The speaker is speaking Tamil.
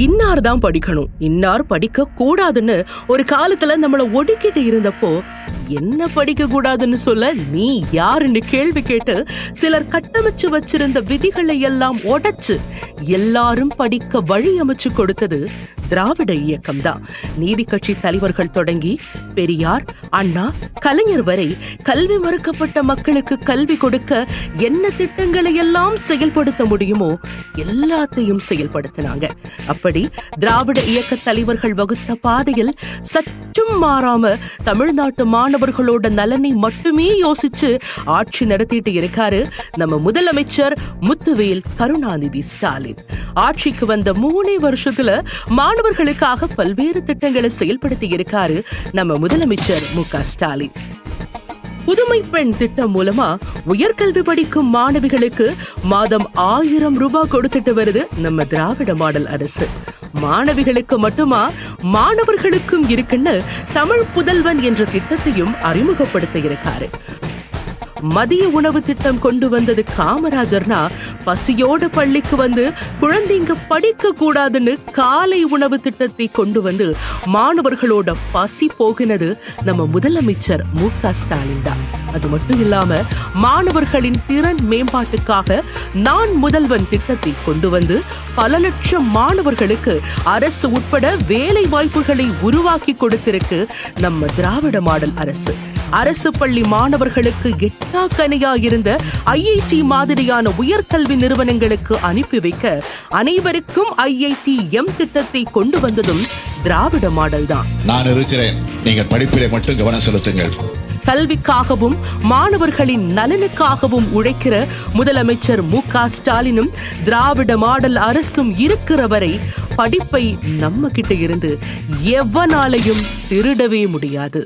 இன்னார் தான் படிக்கணும், இன்னார் படிக்க கூடாதுன்னு ஒரு காலத்துல நம்மள ஒடுக்கிட்டு இருந்தப்போ, என்ன படிக்க கூடாதுன்னு சொல்ல நீ யாருன்னு கேள்வி கேட்டு சிலர் கட்டமைச்சு வச்சிருந்த விதிகளை எல்லாம் உடைச்சு எல்லாரும் படிக்க வழி அமைச்சு கொடுத்தது திராவிட இயக்கம் தான். நீதி கட்சி தலைவர்கள் தொடங்கி பெரியார், அண்ணா, கலைஞர் வரை கல்வி மறுக்கப்பட்ட மக்களுக்கு கல்வி கொடுக்க என்ன திட்டங்களை எல்லாம் செயல்படுத்த முடியுமோ எல்லாத்தையும் செயல்படுத்தினாங்க. அப்படி திராவிட இயக்க தலைவர்கள் வகுத்த பாதையில் சற்றும் மாறாம தமிழ்நாட்டு மாணவர்களோட நலனை மட்டுமே யோசிச்சு ஆட்சி நடத்திட்டு இருக்காரு நம்ம முதலமைச்சர் முத்துவேல் கருணாநிதி ஸ்டாலின். ஆட்சிக்கு வந்த 3 வருஷத்துல மாணவர்களுக்காக பல்வேறு திட்டங்களை செயல்படுத்தி இருக்காரு நம்ம முதலமைச்சர் மு.க. ஸ்டாலின். புதுமை பெண் திட்டம் மூலமா உயர்கல்வி படிக்கும் மாணவிகளுக்கு மாதம் 1000 ரூபாய் கொடுத்துட்டு வருது நம்ம திராவிட மாடல் அரசு. மாணவிகளுக்கு மட்டுமா, மாணவர்களுக்கும் இருக்குன்னு தமிழ் புதல்வன் என்ற திட்டத்தையும் அறிமுகப்படுத்த இருக்காரு. மதிய உணவு திட்டம் கொண்டு வந்தது காமராஜர்னா, பசியோட பள்ளிக்கு வந்து குழந்தைங்க படிக்க கூடாதுன்னு காலை உணவு திட்டத்தை கொண்டு வந்து மாணவர்களோட பசி போகினது நம்ம முதலமைச்சர் மு.க. ஸ்டாலின் தான். அது மட்டும் இல்லாம மாணவர்களின் திறன் மேம்பாட்டுக்காக நான் முதல்வன் திட்டத்தை கொண்டு வந்து பல லட்சம் மாணவர்களுக்கு அரசு உட்பட வேலை வாய்ப்புகளை உருவாக்கி கொடுத்திருக்கு நம்ம திராவிட மாடல் அரசு. அரசு பள்ளி மாணவர்களுக்கு எட்டாக்கணையா இருந்த ஐஐடி மாதிரியான உயர்கல்வி நிறுவனங்களுக்கு அனுப்பி வைக்க அனைவருக்கும் IIT-M திட்டத்தை கொண்டு வந்ததும் திராவிட மாடல் தான். நான் இருக்கிறேன், நீங்கள் படிப்பிலே மட்டும் கவனம் செலுத்துங்கள். கல்விக்காகவும் மாணவர்களின் நலனுக்காகவும் உழைக்கிற முதலமைச்சர் மு.க. ஸ்டாலினும் திராவிட மாடல் அரசும் இருக்கிற வரை படிப்பை நம்ம கிட்ட இருந்து எவனாலையும் திருடவே முடியாது.